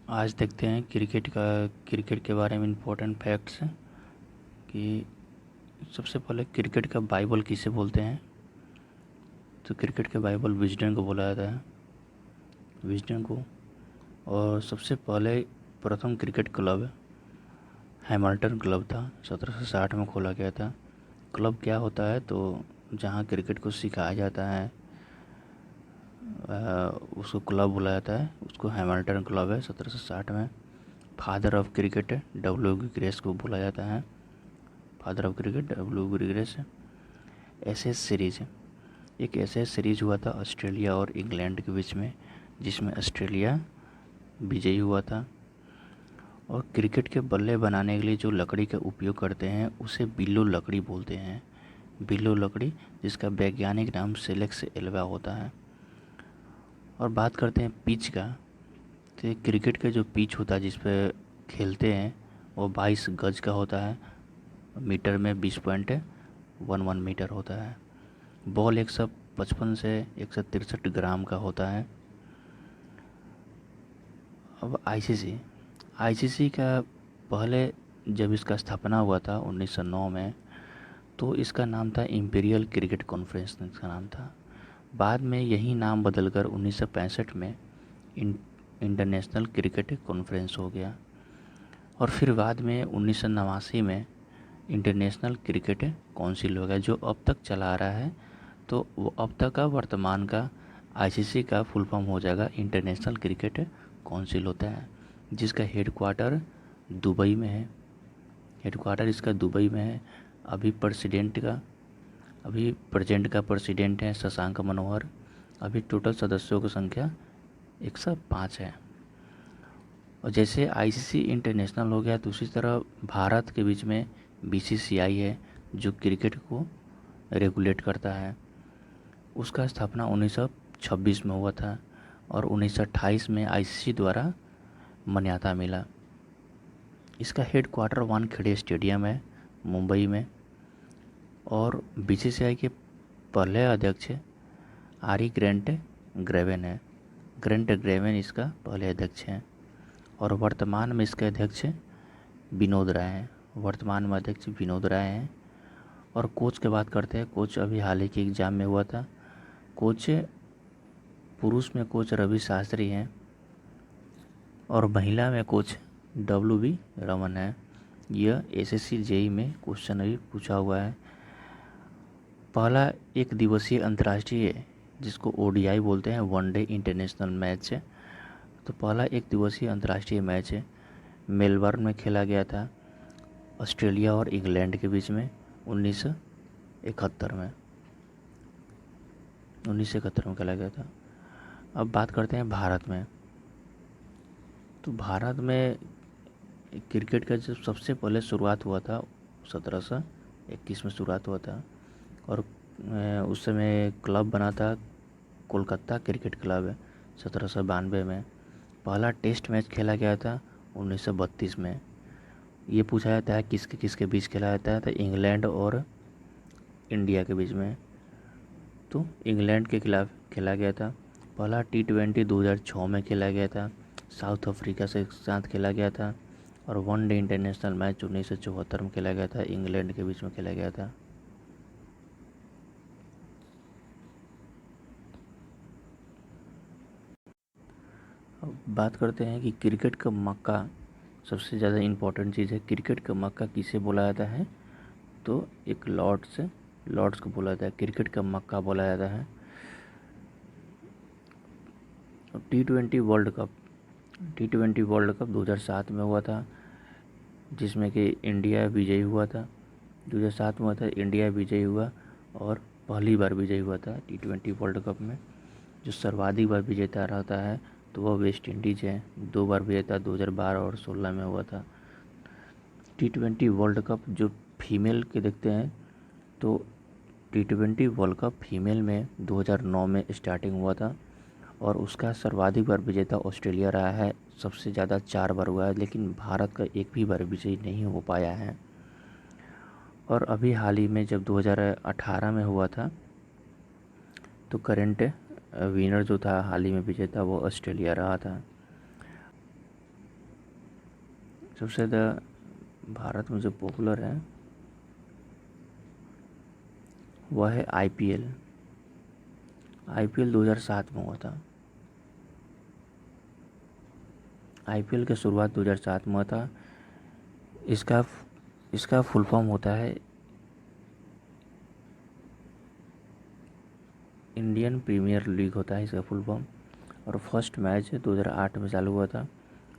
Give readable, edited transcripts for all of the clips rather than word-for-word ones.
आज देखते हैं क्रिकेट के बारे में इम्पोर्टेंट फैक्ट्स कि सबसे पहले क्रिकेट का बाइबल किसे बोलते हैं। तो क्रिकेट के बाइबल विजडन को बोला जाता है, विजडन को। और सबसे पहले प्रथम क्रिकेट क्लब हैमिल्टन क्लब था, 1760 में खोला गया था। क्लब क्या होता है, तो जहाँ क्रिकेट को सिखाया जाता है उसको क्लब बोला जाता है, उसको हैमिल्टन क्लब है 1760 में। Father of cricket W. Grace को बोला जाता है, father of cricket W. Grace. Ashes series, एक एशेज सीरीज हुआ था ऑस्ट्रेलिया और इंग्लैंड के बीच में, जिसमें ऑस्ट्रेलिया विजयी हुआ था। और क्रिकेट के बल्ले बनाने के लिए जो लकड़ी का उपयोग करते हैं उसे बिल्लो लकड़ी बोलते हैं, बिल्लो लकड़ी, जिसका वैज्ञानिक नाम सिलेक्स एल्वा होता है। और बात करते हैं पिच का, तो क्रिकेट का जो पिच होता है जिस पे खेलते हैं वो 22 गज का होता है, मीटर में 20.11 मीटर होता है। बॉल 155 से 163 ग्राम का होता है। अब आईसीसी का पहले जब इसका स्थापना हुआ था 1909 में, तो इसका नाम था इंपीरियल क्रिकेट कॉन्फ्रेंस, इसका नाम था। बाद में यही नाम बदलकर 1965 में इंटरनेशनल क्रिकेट कॉन्फ्रेंस हो गया। और फिर बाद में 1989 में इंटरनेशनल क्रिकेट काउंसिल हो गया, जो अब तक चला आ रहा है। तो वो अब तक का वर्तमान का आईसीसी का फुल फॉर्म हो जाएगा इंटरनेशनल क्रिकेट काउंसिल होता है, जिसका हेडक्वार्टर दुबई में है, हेडक्वार्टर इसका दुबई में है। अभी प्रेजेंट का प्रेसिडेंट है शशांक मनोहर। अभी टोटल सदस्यों की संख्या 105 है। और जैसे आईसीसी इंटरनेशनल हो गया, दूसरी तरह भारत के बीच में बीसीसीआई है, जो क्रिकेट को रेगुलेट करता है। उसका स्थापना 1926 में हुआ था और 1928 में आईसीसी द्वारा मान्यता मिला। इसका हेडक्वार्टर वानखेड़े स्टेडियम है मुंबई में। और बीसीसीआई के पहले अध्यक्ष आरी ग्रेवेन है, ग्रेंट ग्रेवेन इसका पहले अध्यक्ष हैं। और वर्तमान में इसके अध्यक्ष विनोद राय हैं, वर्तमान में अध्यक्ष विनोद राय हैं। और कोच की बात करते हैं, कोच अभी हाल ही के एग्ज़ाम में हुआ था। कोच पुरुष में कोच रवि शास्त्री हैं और महिला में कोच W. रमन है। यह एसएससी जेई में क्वेश्चन अभी पूछा हुआ है। पहला एक दिवसीय अंतर्राष्ट्रीय, जिसको ओडीआई बोलते हैं, वनडे इंटरनेशनल मैच, तो पहला एक दिवसीय अंतर्राष्ट्रीय मैच मेलबर्न में खेला गया था ऑस्ट्रेलिया और इंग्लैंड के बीच में 1971 में, 1971 में खेला गया था। अब बात करते हैं भारत में। तो भारत में क्रिकेट का जब सबसे पहले शुरुआत हुआ था 1721 में शुरुआत हुआ था। और उस समय क्लब बना था कोलकाता क्रिकेट क्लब 1792 में। पहला टेस्ट मैच खेला गया था 1932 में। ये पूछा जाता है किसके किसके बीच खेला जाता है, तो इंग्लैंड और इंडिया के बीच में। तो इंग्लैंड के खिलाफ खेला गया था। पहला T20 2006 में खेला गया था, साउथ अफ्रीका से साथ खेला गया था। और वनडे इंटरनेशनल मैच 1974 में खेला गया था, इंग्लैंड के बीच में खेला गया था। अब बात करते हैं कि क्रिकेट का मक्का, सबसे ज़्यादा इम्पोर्टेंट चीज़ है, क्रिकेट का मक्का किसे बोला जाता है, तो एक लॉर्ड्स को बोला जाता है, क्रिकेट का मक्का बोला जाता है। T20 वर्ल्ड कप 2007 में हुआ था, जिसमें कि इंडिया विजयी हुआ था। 2007 में हुआ था, इंडिया विजयी हुआ और पहली बार विजयी हुआ था T20 वर्ल्ड कप में। जो सर्वाधिक बार विजेता रहता है तो वह वेस्ट इंडीज़ है, 2 बार विजेता 2012 और 2016 में हुआ था। T20 वर्ल्ड कप जो फीमेल के देखते हैं, तो T20 वर्ल्ड कप फीमेल में 2009 में स्टार्टिंग हुआ था और उसका सर्वाधिक बार विजेता ऑस्ट्रेलिया रहा है, सबसे ज़्यादा 4 बार हुआ है, लेकिन भारत का एक भी बार विजयी नहीं हो पाया है। और अभी हाल ही में जब 2018 में हुआ था, तो करंट विनर जो था, हाल ही में विजेता, वो ऑस्ट्रेलिया रहा था। सबसे ज़्यादा भारत में जो पॉपुलर है वह है आईपीएल। आईपीएल 2007 में हुआ था। आईपीएल की शुरुआत 2007 में हुआ था। इसका इसका फुल फॉर्म होता है इंडियन प्रीमियर लीग होता है इसका फुल फॉर्म। और फर्स्ट मैच 2008 में चालू हुआ था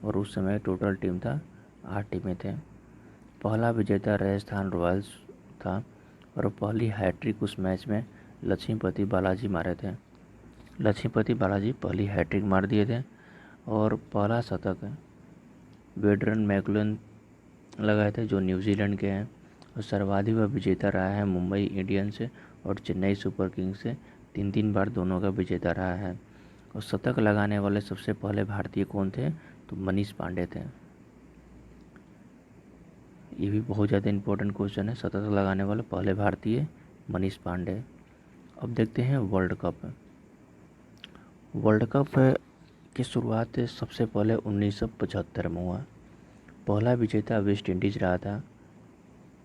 और उस समय टोटल टीम था 8 टीमें थे। पहला विजेता राजस्थान रॉयल्स था और पहली हैट्रिक उस मैच में लक्ष्मीपति बालाजी मारे थे। लक्ष्मीपति बालाजी पहली हैट्रिक मार दिए थे और पहला शतक वेड्रन मैकुलन लगाए थे जो न्यूजीलैंड के हैं। और सर्वाधिक वह विजेता रहा है मुंबई इंडियंस और चेन्नई सुपर किंग्स से। 3 बार दोनों का विजेता रहा है। और शतक लगाने वाले सबसे पहले भारतीय कौन थे? तो मनीष पांडे थे। ये भी बहुत ज़्यादा इम्पोर्टेंट क्वेश्चन है। शतक लगाने वाले पहले भारतीय मनीष पांडे। अब देखते हैं वर्ल्ड कप। वर्ल्ड कप की शुरुआत सबसे पहले 1975 में हुआ। पहला विजेता वेस्ट इंडीज़ रहा था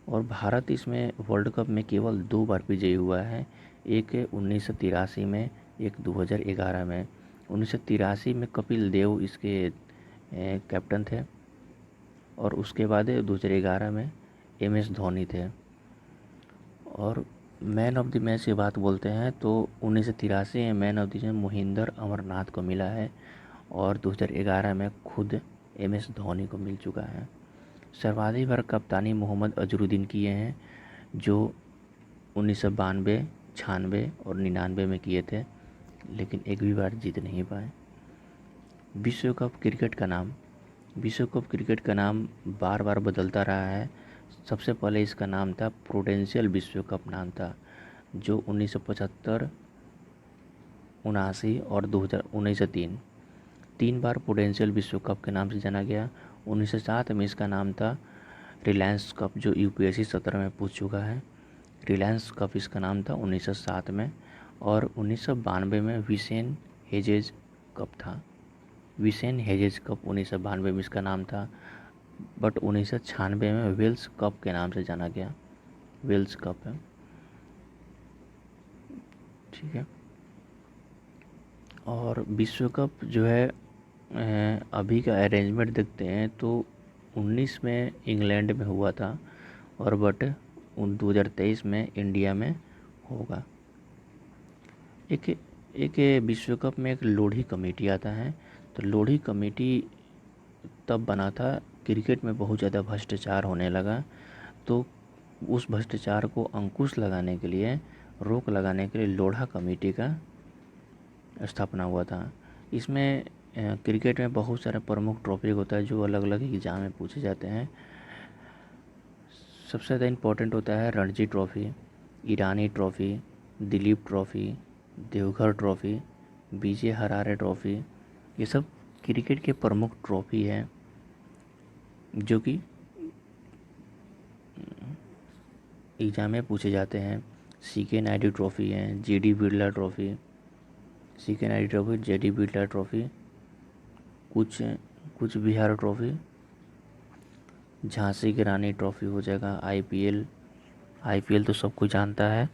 और भारत इसमें वर्ल्ड कप में केवल 2 बार विजयी हुआ है। एक 1983 में, एक 2011 में। 1983 में कपिल देव इसके कैप्टन थे और उसके बाद 2011 में MS धोनी थे। और मैन ऑफ द मैच की बात बोलते हैं तो 1983 में man of the match Mohinder Amarnath को मिला है और 2011 में खुद MS धोनी को मिल चुका है। सर्वाधिक बार कप्तानी मोहम्मद अजरुद्दीन किए हैं जो 1992, 96 और 99 में किए थे, लेकिन एक भी बार जीत नहीं पाए। विश्व कप क्रिकेट का नाम। विश्व कप क्रिकेट का नाम बार बार बदलता रहा है। सबसे पहले इसका नाम था प्रूडेंशियल विश्व कप नाम था, जो 1975, 79 और 2003 3 बार प्रूडेंशियल विश्व कप के नाम से जाना गया। 1907 में इसका नाम था रिलायंस कप, जो UPSC 17 में पूछ चुका है। रिलायंस कप इसका नाम था 1907 में। और 1992 में विसेन हेजेज कप था। विसेन हेजेज कप 1992 में इसका नाम था, बट 1996 में वेल्स कप के नाम से जाना गया। वेल्स कप है, ठीक है। और विश्व कप जो है अभी का अरेंजमेंट देखते हैं तो 19 में इंग्लैंड में हुआ था और बट 2023 में इंडिया में होगा। एक विश्व कप में एक लोधी कमेटी आता है। तो लोधी कमेटी तब बना था क्रिकेट में बहुत ज़्यादा भ्रष्टाचार होने लगा, तो उस भ्रष्टाचार को अंकुश लगाने के लिए, रोक लगाने के लिए लोढ़ा कमेटी का स्थापना हुआ था। इसमें क्रिकेट में बहुत सारे प्रमुख ट्रॉफी होता है जो अलग अलग एग्ज़ाम में पूछे जाते हैं। सबसे ज़्यादा इम्पोर्टेंट होता है Ranji trophy, Irani trophy, Dilip trophy, Deodhar trophy, Vijay Hazare trophy. ये सब क्रिकेट के प्रमुख ट्रॉफ़ी हैं जो कि एग्ज़ाम में पूछे जाते हैं। CK नायडू ट्रॉफ़ी है, JD Birla trophy, CK Naidu trophy, JD Birla trophy, कुछ बिहार ट्रॉफ़ी, झांसी की रानी ट्रॉफ़ी हो जाएगा। IPL तो सब कोई जानता है।